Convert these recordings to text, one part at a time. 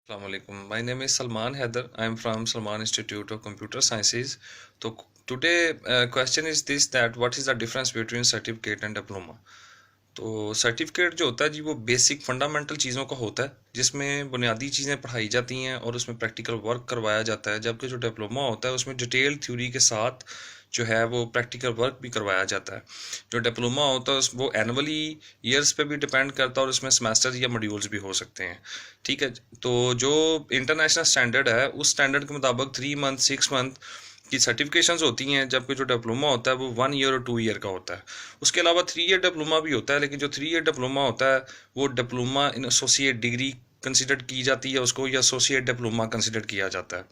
Assalamualaikum. My name is Salman Haider. I am from Salman Institute of Computer Sciences. So today question is this that what is the difference between certificate and diploma? तो certificate जो होता है जी वो basic fundamental चीज़ों का होता है जिसमें बुनियादी चीज़ें पढ़ाई जाती हैं और उसमें प्रैक्टिकल वर्क करवाया जाता है, जबकि जो डिप्लोमा होता है उसमें डिटेल थ्योरी के साथ जो है वो प्रैक्टिकल वर्क भी करवाया जाता है। जो डिप्लोमा होता है वो एनुअली ईयर्स पे भी डिपेंड करता है और उसमें सेमेस्टर या मॉड्यूल्स भी हो सकते हैं। ठीक है, तो जो इंटरनेशनल स्टैंडर्ड है उस स्टैंडर्ड के मुताबिक 3 मंथ 6 मंथ की सर्टिफिकेशंस होती हैं, जबकि जो डिप्लोमा होता है वो 1 ईयर और 2 ईयर का होता है। उसके अलावा 3 ईयर डिप्लोमा भी होता है, लेकिन जो 3 ईयर डिप्लोमा होता है वो diploma in associate degree consider की जाती है उसको, या एसोसिएट डिप्लोमा कंसिडर किया जाता है।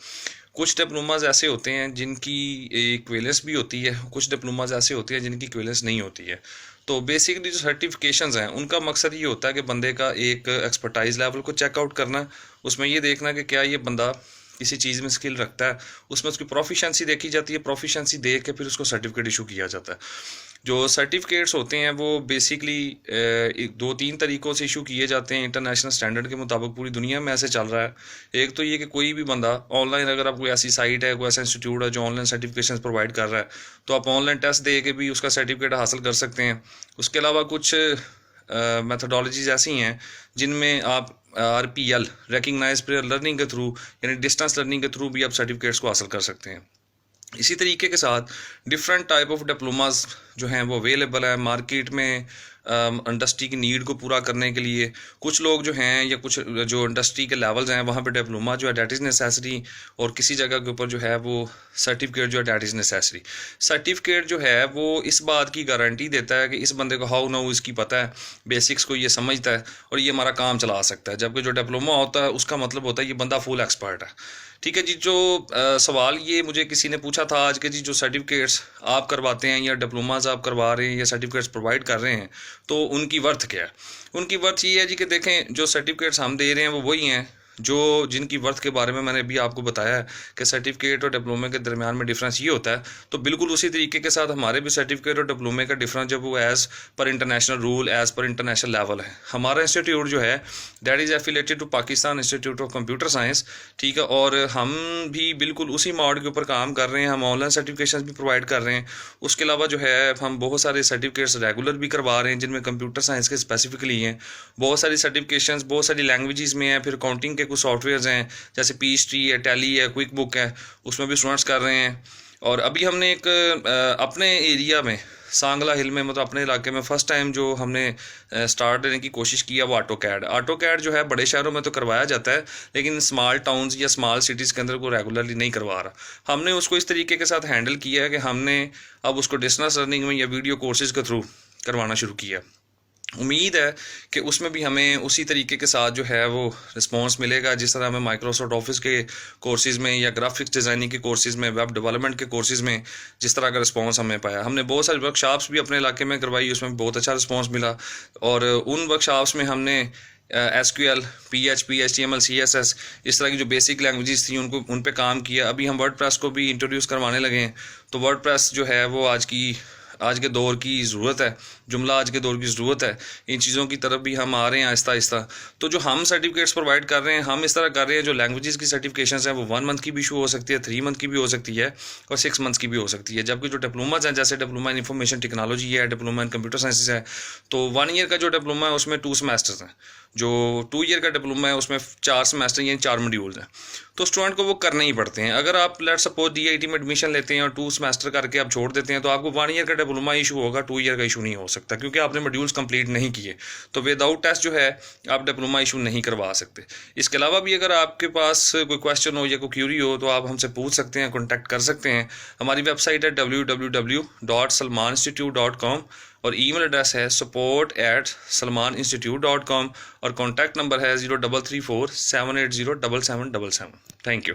कुछ डिप्लोमाज ऐसे होते हैं जिनकी इक्विवेलेंस भी होती है, कुछ डिप्लोमाज ऐसे होते हैं जिनकी इक्विवेलेंस नहीं होती है। तो बेसिकली जो सर्टिफिकेशंस हैं उनका मकसद ये होता है कि बंदे का एक एक्सपर्टाइज लेवल को चेकआउट करना, उसमें ये देखना कि क्या ये बंदा किसी चीज़ में स्किल रखता है, उसमें उसकी प्रोफिशेंसी देखी जाती है, प्रोफिशेंसी देख के फिर उसको सर्टिफिकेट इशू किया जाता है। जो सर्टिफिकेट्स होते हैं वो बेसिकली 2-3 तरीक़ों से इशू किए जाते हैं इंटरनेशनल स्टैंडर्ड के मुताबिक, पूरी दुनिया में ऐसे चल रहा है। एक तो ये कि कोई भी बंदा ऑनलाइन, अगर आप कोई ऐसी साइट है, कोई ऐसा इंस्टीट्यूट है जो ऑनलाइन सर्टिफिकेशन प्रोवाइड कर रहा है, तो आप ऑनलाइन टेस्ट दे के भी उसका सर्टिफिकेट हासिल कर सकते हैं। उसके अलावा कुछ मेथडोलॉजीज ऐसी हैं जिनमें आप RPL रिकग्नाइज पीयर लर्निंग के थ्रू, यानी डिस्टेंस लर्निंग के थ्रू भी आप सर्टिफिकेट्स को हासिल कर सकते हैं। इसी तरीके के साथ डिफरेंट टाइप ऑफ डिप्लोमास जो हैं वो अवेलेबल है मार्केट में इंडस्ट्री की नीड को पूरा करने के लिए। कुछ लोग जो हैं या कुछ जो इंडस्ट्री के लेवल्स हैं वहाँ पे डिप्लोमा जो है डैट इज़ नेसेसरी, और किसी जगह के ऊपर जो है वो सर्टिफिकेट जो है डैट इज़ नेसेसरी। सर्टिफिकेट जो है वो इस बात की गारंटी देता है कि इस बंदे को हाउ नाउ इसकी पता है, बेसिक्स को ये समझता है और ये हमारा काम चला सकता है, जबकि जो डिप्लोमा होता है उसका मतलब होता है ये बंदा फुल एक्सपर्ट है। ठीक है जी, जो सवाल ये मुझे किसी ने पूछा था आज के जी, जो सर्टिफिकेट्स आप करवाते हैं या डिप्लोमाज आप करवा रहे हैं या सर्टिफिकेट्स प्रोवाइड कर रहे हैं, तो उनकी वर्थ क्या है? उनकी वर्थ ये है जी कि देखें, जो सर्टिफिकेट्स हम दे रहे हैं वो वही हैं जो जिनकी वर्थ के बारे में मैंने अभी आपको बताया है कि सर्टिफिकेट और डिप्लोमे के दरमियान में डिफरेंस ये होता है। तो बिल्कुल उसी तरीके के साथ हमारे भी सर्टिफिकेट और डिप्लोमे का डिफरेंस जब वो as per international rule, as per international level है। हमारा इंस्टीट्यूट जो है that is affiliated to Pakistan institute of computer science. ठीक है, और हम भी बिल्कुल उसी मॉड के ऊपर काम कर रहे हैं, हम ऑनलाइन सर्टिफिकेशन भी प्रोवाइड कर रहे हैं। उसके अलावा जो है हम बहुत सारे सर्टिफिकेट्स रेगुलर भी करवा रहे हैं जिनमें कंप्यूटर साइंस के स्पेसिफिकली हैं। बहुत सारी सर्टिफिकेशंस बहुत सारी लैंग्वेजेस में हैं। फिर अकाउंटिंग के कुछ सॉफ्टवेयर्स हैं जैसे PHT है, टैली है, क्विक बुक है, उसमें भी स्टूडेंट्स कर रहे हैं। और अभी हमने एक अपने एरिया में सांगला हिल में, मतलब अपने इलाके में फ़र्स्ट टाइम जो हमने स्टार्ट देने की कोशिश किया वो ऑटो कैड जो है बड़े शहरों में तो करवाया जाता है, लेकिन स्मॉल टाउन्स या स्मॉल सिटीज़ के अंदर को रेगुलरली नहीं करवा रहा। हमने उसको इस तरीके के साथ हैंडल किया है कि हमने अब उसको डिस्टेंस लर्निंग में या वीडियो कोर्सेज़ के थ्रू करवाना शुरू किया। उम्मीद है कि उसमें भी हमें उसी तरीके के साथ जो है वो रिस्पांस मिलेगा जिस तरह हमें माइक्रोसॉफ्ट ऑफिस के कोर्सेज़ में या ग्राफिक्स डिज़ाइनिंग के कोर्सेज़ में, वेब डेवलपमेंट के कोर्सेज़ में जिस तरह का रिस्पांस हमें पाया। हमने बहुत सारी वर्कशॉप्स भी अपने इलाके में करवाई, उसमें बहुत अच्छा रिस्पांस मिला। और उन वर्कशॉप्स में हमने SQL, PHP, HTML, CSS इस तरह की जो बेसिक लैंग्वेजेस थी उन पे काम किया। अभी हम वर्डप्रेस को भी इंट्रोड्यूस करवाने लगे हैं। तो वर्डप्रेस जो है वो आज के दौर की ज़रूरत है, जुमला आज के दौर की ज़रूरत है। इन चीज़ों की तरफ भी हम आ रहे हैं आहिस्ता आहिस्ता। तो जो हम सर्टिफिकेट्स प्रोवाइड कर रहे हैं हम इस तरह कर रहे हैं, जो लैंग्वेजेस की सर्टिफिकेशंस हैं वो 1 मंथ की भी इशू हो सकती है, 3 मंथ की भी हो सकती है और 6 मंथ्स की भी हो सकती है। जबकि जो डिप्लोमाज हैं, जैसे डिप्लोमा इन इंफॉर्मेशन टेक्नोलॉजी है, डिप्लोमा इन कंप्यूटर साइंसेज है, तो 1 ईयर का जो डिप्लोमा है उसमें 2 सेमेस्टर्स हैं। जो 2 ईयर का डिप्लोमा है उसमें 4 सेमेस्टर यानी 4 मॉड्यूल्स हैं। तो स्टूडेंट को वो करने ही पड़ते हैं। अगर आप लेट सपोज DIT में एडमिशन लेते हैं और 2 सेमेस्टर करके आप छोड़ देते हैं तो आपको 1 ईयर का डिप्लोमा इशू होगा, 2 ईयर का इशू नहीं हो सकता, क्योंकि आपने मॉड्यूल्स कंप्लीट नहीं किए। तो विदाउट टेस्ट जो है आप डिप्लोमा इशू नहीं करवा सकते। इसके अलावा भी अगर आपके पास कोई क्वेश्चन हो या कोई क्यूरी हो तो आप हमसे पूछ सकते हैं, कॉन्टैक्ट कर सकते हैं। हमारी वेबसाइट है www.salmaninstitute.com और ईमेल एड्रेस है support@salmaninstitute.com और कॉन्टैक्ट नंबर है 0334 780 7777। Thank you.